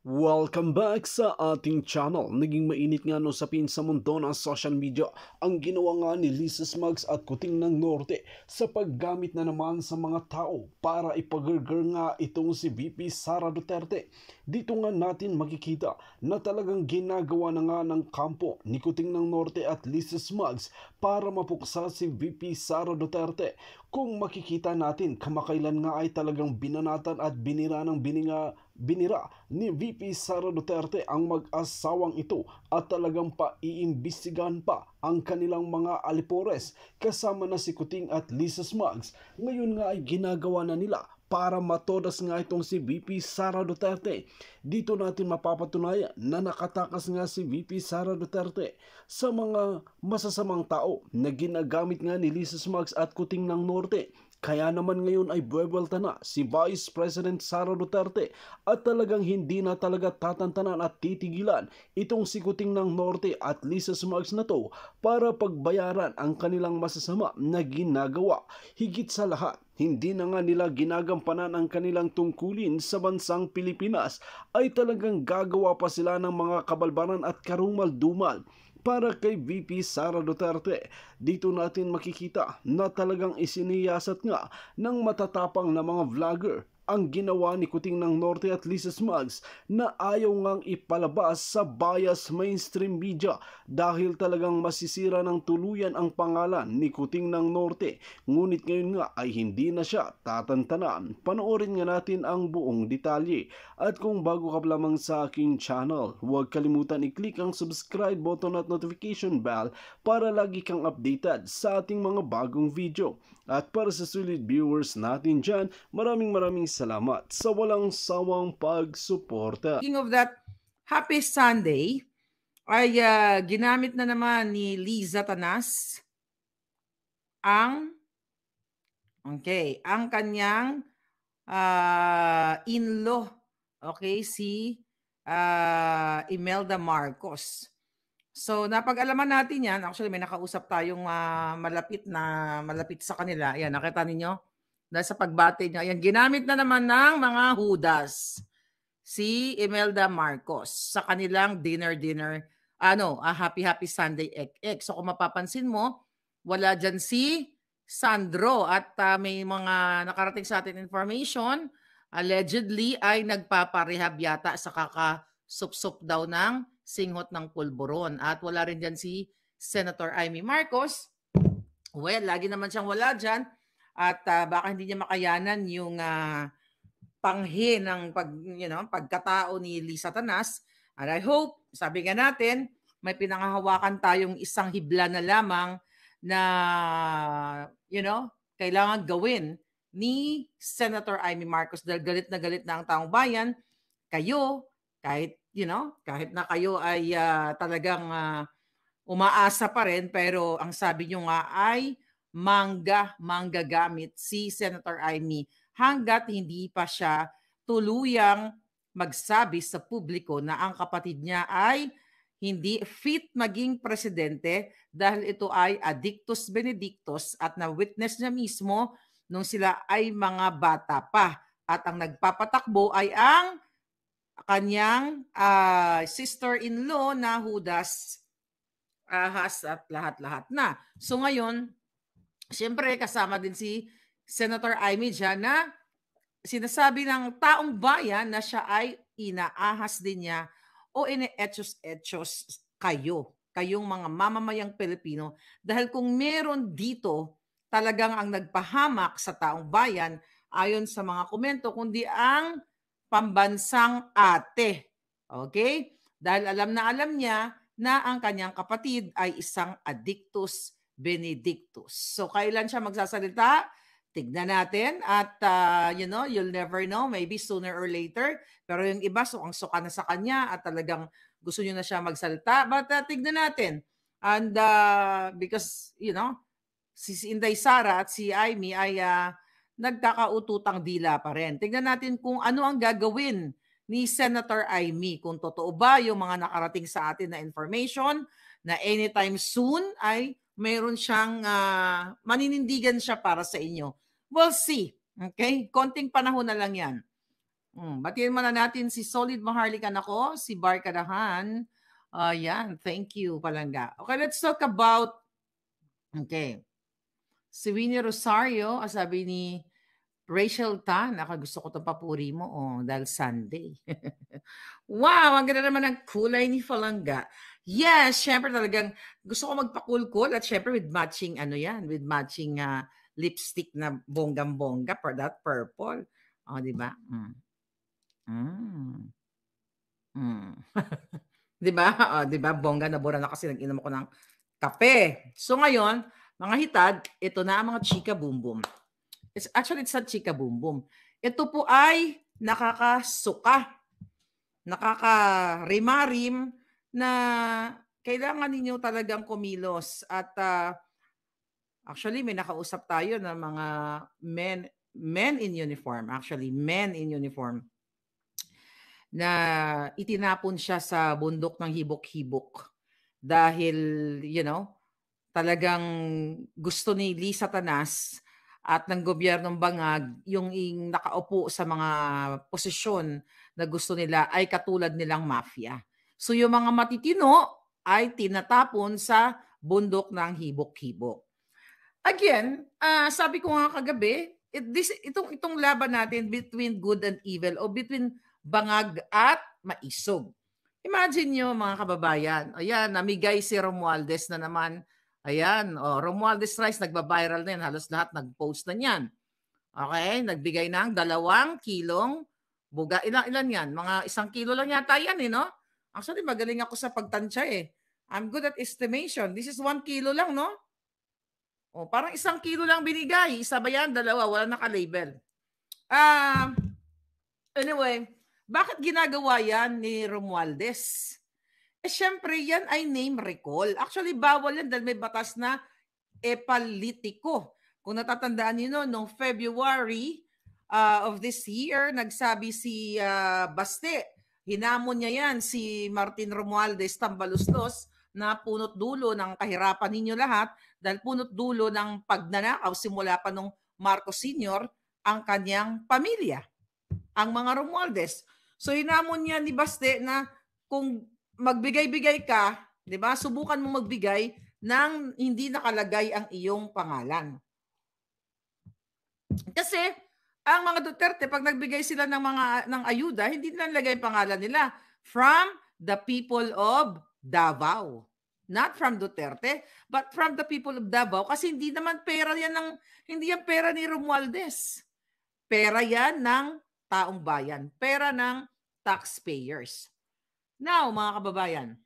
Welcome back sa ating channel. Naging mainit nga no sapin sa mundo ng social media ang ginawa nga ni Lisa Smugs at Kuting ng Norte sa paggamit na naman sa mga tao para ipagirgir nga itong si VP Sara Duterte. Dito nga natin makikita na talagang ginagawa na nga ng kampo ni Kuting ng Norte at Lisa Smugs para mapuksa si VP Sara Duterte. Kung makikita natin, kamakailan nga ay talagang binanatan at binira ni VP Sara Duterte ang mag-asawang ito at talagang paiimbestigahan pa ang kanilang mga alipores kasama na si Kuting at Lisa Smugs. Ngayon nga ay ginagawa na nila para matodas nga itong si VP Sara Duterte. Dito natin mapapatunayan na nakatakas nga si VP Sara Duterte sa mga masasamang tao na ginagamit nga ni Lisa Smugs at Kuting ng Norte. Kaya naman ngayon ay buwelta na si Vice President Sara Duterte at talagang hindi na talaga tatantanan at titigilan itong si Kuting ng Norte at Lisa Smugs na to para pagbayaran ang kanilang masasama na ginagawa. Higit sa lahat, hindi na nga nila ginagampanan ang kanilang tungkulin sa bansang Pilipinas ay talagang gagawa pa sila ng mga kabalbaran at karumal-dumal para kay VP Sara Duterte. Dito natin makikita na talagang isiniyasat nga ng matatapang na mga vlogger ang ginawa ni Kuting ng Norte at Lisa Smugs na ayaw ngang ipalabas sa bias mainstream media dahil talagang masisira ng tuluyan ang pangalan ni Kuting ng Norte. Ngunit ngayon nga ay hindi na siya tatantanan. Panoorin nga natin ang buong detalye. At kung bago ka lamang sa aking channel, huwag kalimutan i-click ang subscribe button at notification bell para lagi kang updated sa ating mga bagong video. At para sa sulit viewers natin dyan, maraming salamat sa walang sawang pagsuporta. Speaking of that, Happy Sunday ay ginamit na naman ni Liza Tanas ang kanyang in-law, si Imelda Marcos. So napag-alaman natin yan. Actually may nakausap tayong malapit sa kanila. Ayan, nakita ninyo? Dahil sa pagbate niya. Ayan, ginamit na naman ng mga hudas si Imelda Marcos sa kanilang dinner. Happy Sunday ek. So kung mapapansin mo, wala dyan si Sandro at may mga nakarating sa atin information, allegedly ay nagpaparehab yata sa kakasup-sup daw ng singhot ng pulburon. At wala rin dyan si Senator Amy Marcos. Well, lagi naman siyang wala dyan. At baka hindi niya makayanan yung panghi ng pagkatao ni Lisa Tanas. And I hope, sabi nga natin, may pinangahawakan tayong isang hibla na lamang na, kailangan gawin ni Senator Amy Marcos dahil galit na ang taong bayan. Kayo, kahit na kayo ay talagang umaasa pa rin, pero ang sabi nyo nga ay manggagamit si Senator Amy hanggat hindi pa siya tuluyang magsabi sa publiko na ang kapatid niya ay hindi fit maging presidente dahil ito ay addictus benedictus at na-witness niya mismo nung sila ay mga bata pa. At ang nagpapatakbo ay ang kanyang sister-in-law na hudas, ahas at lahat-lahat na. So ngayon, siyempre kasama din si Senator Amy dyan na sinasabi ng taong bayan na siya ay inaahas din niya o ine-etchos kayong mga mamamayang Pilipino. Dahil kung meron dito talagang ang nagpahamak sa taong bayan, ayon sa mga komento, kundi ang pambansang ate. Okay? Dahil alam niya na ang kanyang kapatid ay isang addictus benedictus. So kailan siya magsasalita? Tignan natin at you'll never know, maybe sooner or later. Pero yung iba, sukang-suka na sa kanya at talagang gusto nyo na siya magsalita. But tignan natin. And because, si Inday Sara at si Amy ay nagkakaututang dila pa rin. Tignan natin kung ano ang gagawin ni Senator Amy. Kung totoo ba yung mga nakarating sa atin na information na anytime soon ay mayroon siyang maninindigan siya para sa inyo. We'll see. Okay? Konting panahon na lang yan. Batiin muna natin si Solid Maharlika nako, si Barkadahan. Yan, thank you, Palangga. Okay, let's talk about, okay, si Winnie Rosario, sabi ni Rachel Tan, gusto ko itong papuri mo, dahil Sunday. Wow, ang ganda naman ng kulay ni Palangga. Yes, syempre talagang gusto ko magpakulkul at syempre with matching, with matching lipstick na bonggang-bongga for that purple. Di ba? Di ba? Di ba? Bongga na bura na kasi nag-inom ako ng kape. So ngayon, mga hitad, ito na ang mga chika boom boom. It's not chika boom boom. Ito po ay nakakasuka, nakakarimarim na kailangan ninyo talagang kumilos. At actually, may nakausap tayo ng mga men in uniform. Actually, men in uniform na itinapon siya sa bundok ng hibok-hibok dahil, talagang gusto ni Lisa Tanas at ng gobyernong Bangag yung nakaupo sa mga posisyon na gusto nila ay katulad nilang mafia. So yung mga matitino ay tinatapon sa bundok ng hibok-hibok. Again, sabi ko nga kagabi, itong laban natin between good and evil o between Bangag at Maisog. Imagine nyo mga kababayan, ayan, namigay si Romualdez na naman. Ayan, Romualdez Rice, nagba-viral na yan. Halos lahat nag-post na yan. Okay, nagbigay ng 2 kilong buga. Ilan yan? Mga 1 kilo lang yata yan, no? Actually, magaling ako sa pagtansya, I'm good at estimation. This is 1 kilo lang, no? Parang 1 kilo lang binigay. Isa ba yan? 2, wala naka-label. Anyway, bakit ginagawa yan ni Romualdez? Syempre, yan ay name recall. Actually, bawal yan dahil may batas na politiko. Kung natatandaan niyo, noong February of this year, nagsabi si Baste, hinamon niya yan si Martin Romualdez Tambaluslos na punot dulo ng kahirapan ninyo lahat dahil punot dulo ng pagnanakaw simula pa nung Marcos Sr. ang kanyang pamilya, ang mga Romualdez. So hinamon niya ni Baste na kung magbigay-bigay ka, 'di ba? Subukan mo magbigay ng hindi nakalagay ang iyong pangalan. Kasi ang mga Duterte pag nagbigay sila ng ayuda, hindi nila nilagay ang pangalan nila, from the people of Davao. Not from Duterte, but from the people of Davao kasi hindi naman pera yan hindi yan pera ni Romualdez. Pera yan ng taong bayan, pera ng taxpayers. Now, mga kababayan,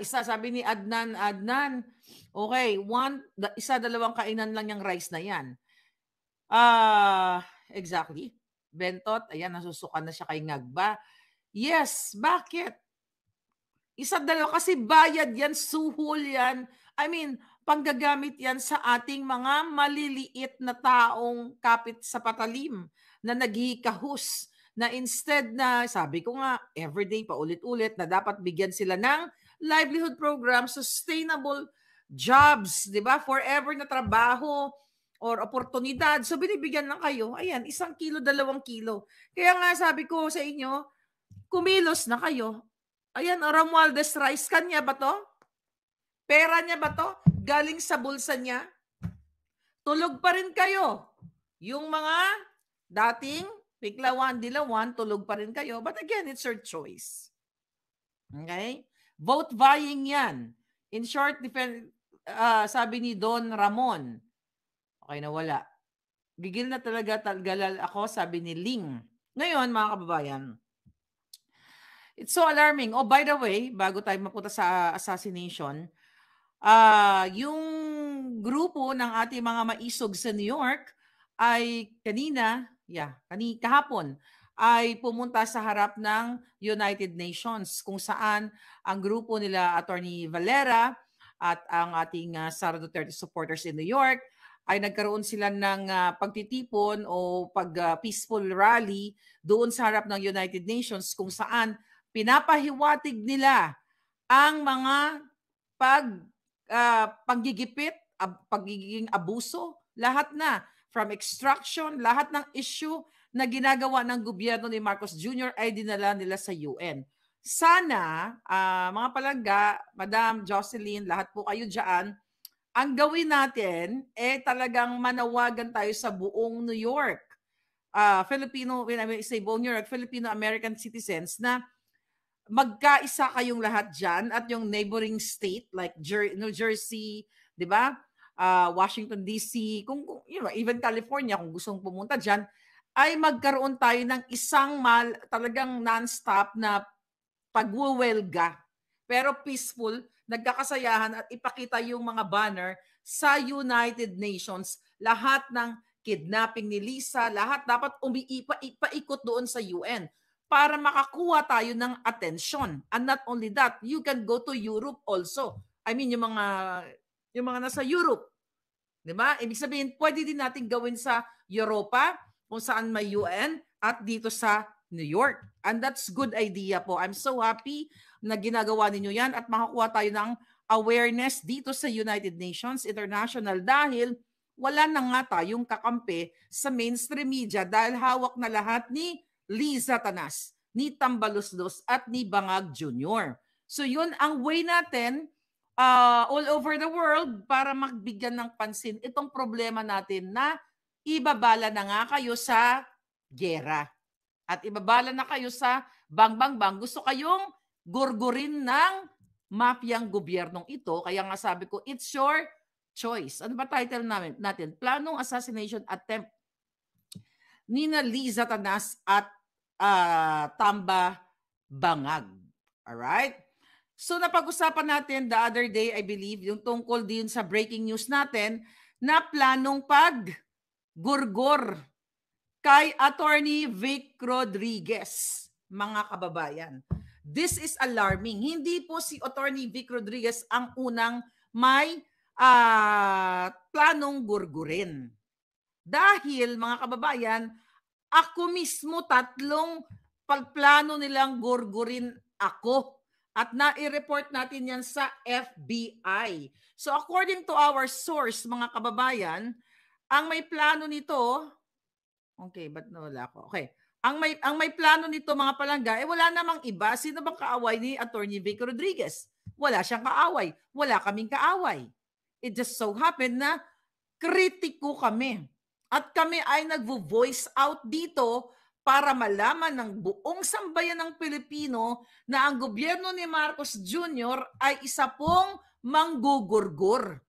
sabi ni Adnan, okay, 1, 2 kainan lang yung rice na yan. Exactly. Bentot, ayan, nasusukan na siya kay Ngagba. Yes, bakit? 1, 2, kasi bayad yan, suhol yan. I mean, panggagamit yan sa ating mga maliliit na taong kapit sa patalim na naghihikahus na instead na, sabi ko nga, everyday paulit-ulit na dapat bigyan sila ng livelihood program, sustainable jobs, di ba? Forever na trabaho or oportunidad. So binibigyan lang kayo, ayan, 1 kilo, 2 kilo. Kaya nga sabi ko sa inyo, kumilos na kayo. Ayan, Romualdez Rice, kanya ba to? Pera niya ba to? Galing sa bulsa niya? Tulog pa rin kayo. Yung mga dating Piklawan, Dilawan, tulog pa rin kayo. But again, it's your choice. Okay? Vote vying yan. In short, sabi ni Don Ramon, okay na wala. Gigil na talaga galal ako, sabi ni Ling. Ngayon, mga kababayan, it's so alarming. Oh, by the way, bago tayo mapunta sa assassination, yung grupo ng ating mga maisog sa New York ay kahapon ay pumunta sa harap ng United Nations kung saan ang grupo nila Attorney Valera at ang ating Sara Duterte supporters in New York ay nagkaroon sila ng pagtitipon o peaceful rally doon sa harap ng United Nations kung saan pinapahiwatig nila ang mga paggigipit, pagiging abuso, lahat na from extraction, lahat ng issue na ginagawa ng gobyerno ni Marcos Jr. ay dinala nila sa UN. Sana, mga palangga, Madam Jocelyn, lahat po kayo dyan, ang gawin natin, talagang manawagan tayo sa buong New York. Filipino, when I say buong New York, Filipino-American citizens na magkaisa kayong lahat dyan at yung neighboring state like New Jersey, di ba? Washington DC, even California, kung gustong pumunta dyan, ay magkaroon tayo ng isang talagang non-stop na pagwuwelga. Pero peaceful, nagkakasayahan at ipakita yung mga banner sa United Nations. Lahat ng kidnapping ni Lisa, lahat dapat ipaikot doon sa UN para makakuha tayo ng atensyon. And not only that, you can go to Europe also. I mean, yung mga nasa Europe. Diba? Ibig sabihin, pwede din natin gawin sa Europa, kung saan may UN, at dito sa New York. And that's good idea po. I'm so happy na ginagawa ninyo yan at makakuha tayo ng awareness dito sa United Nations International dahil wala na nga tayong kakampi sa mainstream media dahil hawak na lahat ni Liza Tanas, ni Tambaluslos at ni Bangag Jr. So yun ang way natin all over the world para magbigyan ng pansin itong problema natin na ibabala na nga kayo sa gera. At ibabala na kayo sa bang. Gusto kayong gurgurin ng mafiyang gobyernong ito. Kaya nga sabi ko, it's your choice. Ano ba title natin? Planong assassination attempt ni Liza Tanas at Tamba Bangag. Alright? So napag-usapan natin the other day, I believe, yung tungkol din sa breaking news natin na planong paggurgor kay Attorney Vic Rodriguez, mga kababayan. This is alarming. Hindi po si Attorney Vic Rodriguez ang unang may planong gurgurin. Dahil, mga kababayan, ako mismo 3 pagplano nilang gurgurin ako. At nai-report natin yan sa FBI. So according to our source, mga kababayan, ang may plano nito, okay, ba't nawala ako? Okay. Ang may plano nito, mga palangga, wala namang iba. Sino bang kaaway ni Attorney Vic Rodriguez? Wala siyang kaaway. Wala kaming kaaway. It just so happened na kritiko kami. At kami ay nagvo-voice out dito para malaman ng buong sambayan ng Pilipino na ang gobyerno ni Marcos Jr. ay isa pong manggugurgur.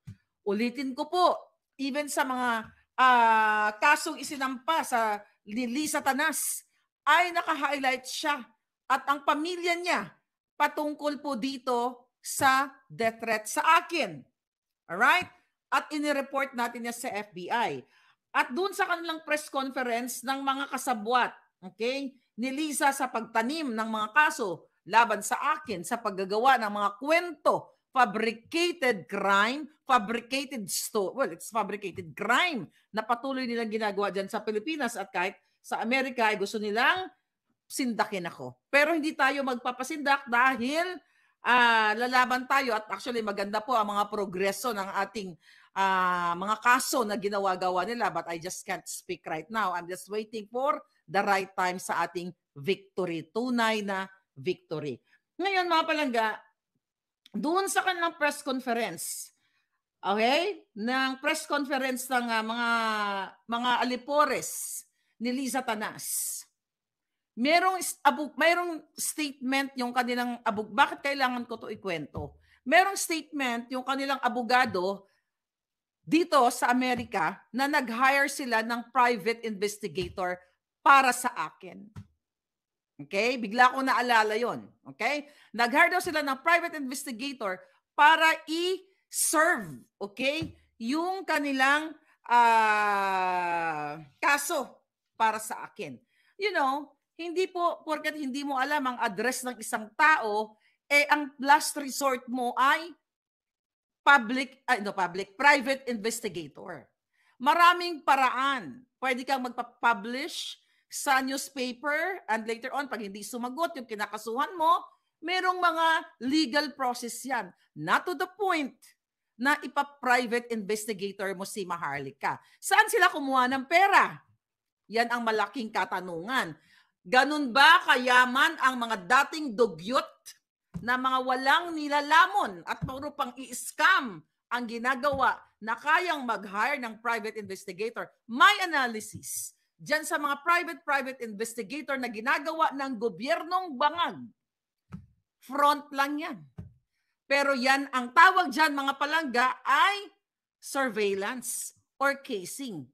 Ulitin ko po, even sa mga kasong isinampa sa Liza Tanas, ay naka-highlight siya at ang pamilya niya patungkol po dito sa death threat sa akin. Alright? At inireport natin niya sa FBI. At doon sa kanilang press conference ng mga kasabwat, okay, ni Liza sa pagtanim ng mga kaso laban sa akin sa paggagawa ng mga kwento, fabricated crime, it's fabricated crime na patuloy nilang ginagawa dyan sa Pilipinas at kahit sa Amerika ay gusto nilang sindakin ako. Pero hindi tayo magpapasindak dahil lalaban tayo at actually maganda po ang mga progreso ng ating mga kaso na ginawa-gawa nila, but I just can't speak right now. I'm just waiting for the right time sa ating victory, tunay na victory. Ngayon, mga palangga, doon sa kanilang press conference, okay, ng press conference ng mga alipores ni Liza Tanas, merong statement yung kanilang bakit kailangan ko to ikwento? Merong statement yung kanilang abogado dito sa Amerika na nag-hire sila ng private investigator para sa akin. Okay? Bigla ko naalala yon. Okay? Nag-hire daw sila ng private investigator para i-serve, okay, yung kanilang kaso para sa akin. You know, hindi po, porket hindi mo alam ang address ng isang tao, ang last resort mo ay private investigator. Maraming paraan. Pwede kang magpa-publish sa newspaper and later on, pag hindi sumagot yung kinakasuhan mo, merong mga legal process yan. Not to the point na ipa-private investigator mo si Maharlika. Saan sila kumuha ng pera? Yan ang malaking katanungan. Ganun ba kayaman ang mga dating dugyot na mga walang nilalamon at puro pang i-scam ang ginagawa na kayang mag-hire ng private investigator? May analysis dyan sa mga private investigator na ginagawa ng gobyernong bangag. Front lang yan. Pero yan, ang tawag dyan mga palangga ay surveillance or casing.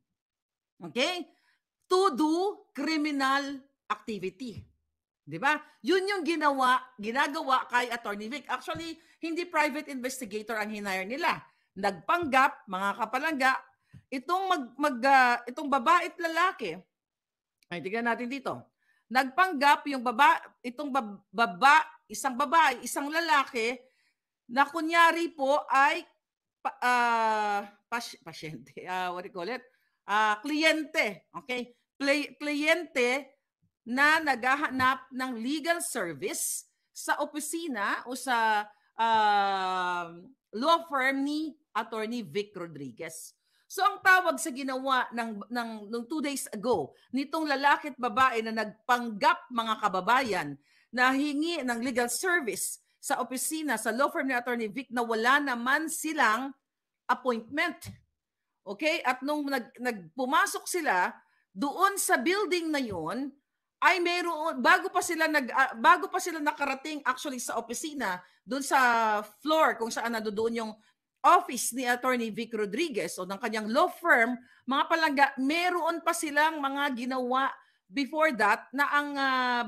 Okay? To do criminal activity. 'Di ba? Yun yung ginagawa kay Attorney Vic. Actually, hindi private investigator ang hinire nila. Nagpanggap, mga kapalangga, itong babae at lalaki. Ay, tingnan natin dito. Nagpanggap yung isang babae, isang lalaki na kunyari po ay pasyente, what do you call it? Kliyente, okay? Kliyente na naghahanap ng legal service sa opisina o sa law firm ni Attorney Vic Rodriguez. So ang tawag sa ginawa ng 2 days ago nitong lalaki at babae na nagpanggap, mga kababayan, na hingi ng legal service sa opisina sa law firm ni Attorney Vic na wala naman silang appointment. Okay? At nung nagpumasok sila doon sa building na yon, ay mayroon bago pa sila nakarating actually sa opisina, doon sa floor kung saan nandoon yung office ni Attorney Vic Rodriguez o ng kanyang law firm, mga palangga, meron pa silang mga ginawa before that na ang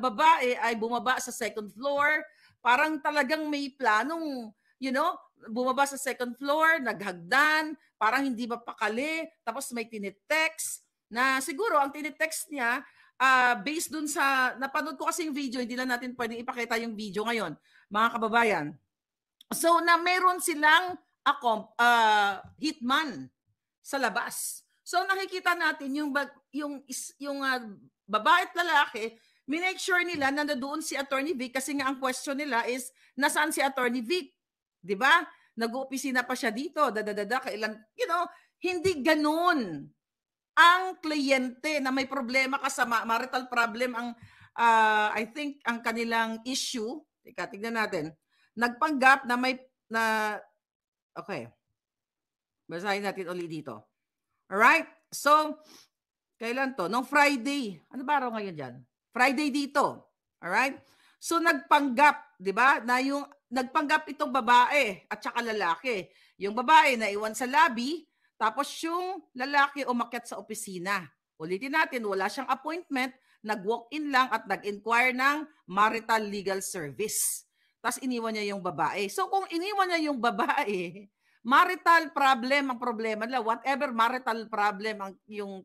babae ay bumaba sa second floor, parang talagang may planong, bumaba sa second floor, naghagdan, parang hindi mapakali, tapos may tinitext na siguro ang tinitext niya based dun sa, napanood ko kasi yung video, hindi lang natin pwedeng ipakita yung video ngayon, mga kababayan. So na meron silang hitman sa labas. So nakikita natin yung babae at lalaki, minake sure nila na nandoon si Attorney Vic kasi nga ang question nila is nasaan si Attorney Vic? 'Di ba? Nag-oopisina pa siya dito, kailan, hindi ganoon ang kliyente na may problema ka sa marital problem ang I think ang kanilang issue. Teka, tignan natin. Nagpanggap na okay. Basahin natin ulit dito. Alright? So, kailan to? Nung Friday. Ano ba araw ngayon dyan? Friday dito. Alright? So, nagpanggap, di ba? Na yung nagpanggap itong babae at saka lalaki. Yung babae na iwan sa lobby, tapos yung lalaki umakyat sa opisina. Ulitin natin, wala siyang appointment, nag-walk-in lang at nag-inquire ng marital legal service. Tapos iniwan niya yung babae. So kung iniwan niya yung babae, marital problem ang problema nila, whatever marital problem ang yung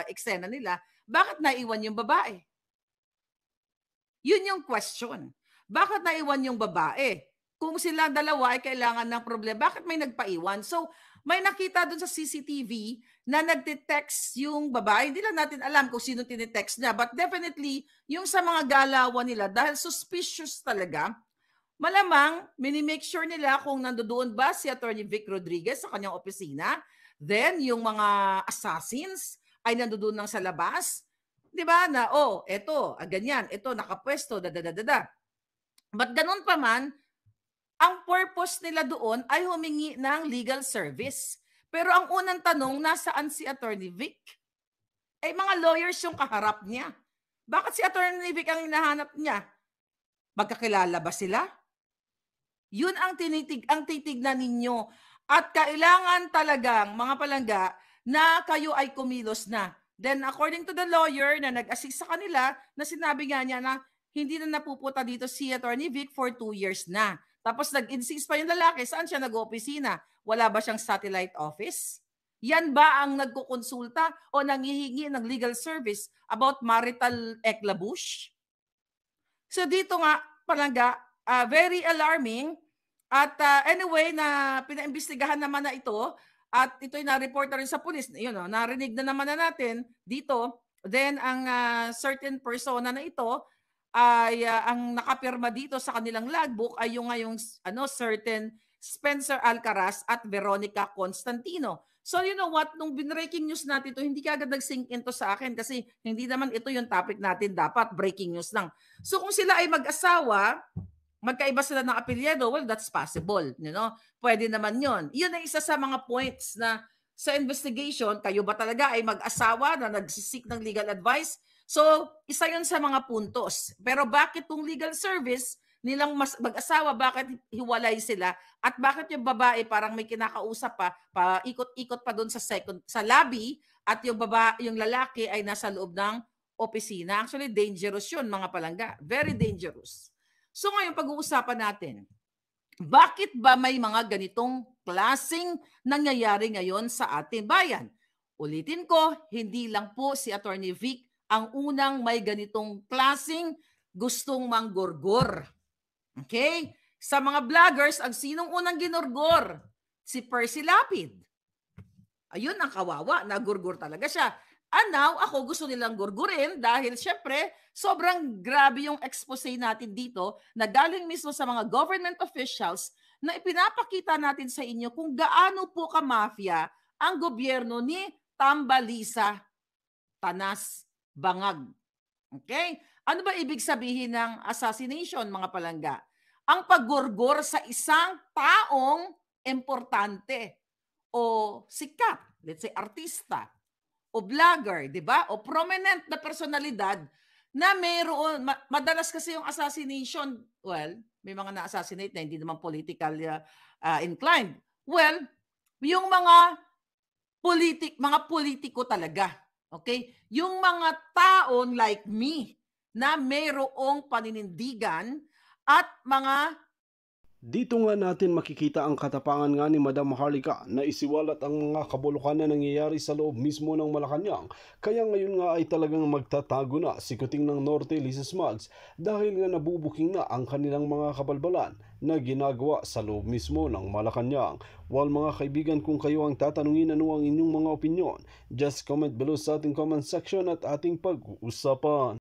eksena nila, bakit naiwan yung babae? Yun yung question. Bakit naiwan yung babae? Kung sila dalawa ay kailangan ng problema, bakit may nagpaiwan? So may nakita dun sa CCTV na nagte-text yung babae. Hindi lang natin alam kung sino tinitext niya, but definitely yung sa mga galawan nila, dahil suspicious talaga, malamang, minimake sure nila kung nandoon ba si Attorney Vic Rodriguez sa kanyang opisina. Then, yung mga assassins ay nandoon lang sa labas. Di ba? Na, eto, ganyan, eto, nakapwesto, But ganun pa man, ang purpose nila doon ay humingi ng legal service. Pero ang unang tanong, nasaan si Attorney Vic? Eh, mga lawyers yung kaharap niya. Bakit si Attorney Vic ang hinahanap niya? Magkakilala ba sila? Yun ang titignan ninyo. At kailangan talagang, mga palangga, na kayo ay kumilos na. Then according to the lawyer na nag-assist sa kanila, na sinabi nga niya na hindi na napupunta dito si Attorney Vic for 2 years na. Tapos nag-insist pa yung lalaki, saan siya nag-opisina? Wala ba siyang satellite office? Yan ba ang nagkukonsulta o nanghihingi ng legal service about marital eklabush? So dito nga, palangga, very alarming. At anyway, na pinaimbestigahan naman na ito at ito'y na-report na rin sa pulis. Narinig na naman na natin dito. Then ang certain persona na ito ay ang nakapirma dito sa kanilang logbook ay yung ngayong certain Spencer Alcaraz at Veronica Constantino. So you know what, nung binreaking news natin 'to, hindi kaagad nag-sink in sa akin kasi hindi naman ito yung topic natin, dapat breaking news lang. So kung sila ay mag-asawa, magkaiba sila ng apelyido, well, that's possible, you know? Pwede naman yon. Yun ay isa sa mga points na sa investigation, kayo ba talaga ay mag-asawa na nagsisik ng legal advice? So, isa yun sa mga puntos. Pero bakit tong legal service nilang mag-asawa, bakit hiwalay sila? At bakit yung babae parang may kinakausap pa ikot-ikot pa doon sa lobby, at yung lalaki ay nasa loob ng opisina? Actually, dangerous yun, mga palangga. Very dangerous. So ngayon, pag-uusapan natin, bakit ba may mga ganitong klaseng nangyayari ngayon sa ating bayan? Ulitin ko, hindi lang po si Attorney Vic ang unang may ganitong klaseng gustong manggurgur. Okay? Sa mga vloggers, ang sinong unang ginurgur? Si Percy Lapid. Ayun ang kawawa, nagurgur talaga siya. And now, ako gusto nilang gurgurin dahil syempre, sobrang grabe yung expose natin dito na galing mismo sa mga government officials na ipinapakita natin sa inyo kung gaano po ka-mafia ang gobyerno ni Tambalisa Tanas Bangag. Okay? Ano ba ibig sabihin ng assassination, mga palangga? Ang paggurgur sa isang taong importante o sikat, let's say artista, o vlogger, di ba? O prominent na personalidad na mayroon, madalas kasi yung assassination, well, may mga na-assassinate na hindi naman political inclined. Well, yung mga politiko talaga, okay? Yung mga taon like me na mayroong paninindigan at mga Dito nga natin makikita ang katapangan nga ni Madam Harlika na isiwalat ang mga kabulukan na nangyayari sa loob mismo ng Malacanang. Kaya ngayon nga ay talagang magtatago na si Kuting ng Norte, Lisa Smugs, dahil nga nabubuking na ang kanilang mga kabalbalan na ginagawa sa loob mismo ng Malacanang. While mga kaibigan, kung kayo ang tatanungin ano ang inyong mga opinyon, just comment below sa ating comment section at ating pag-uusapan.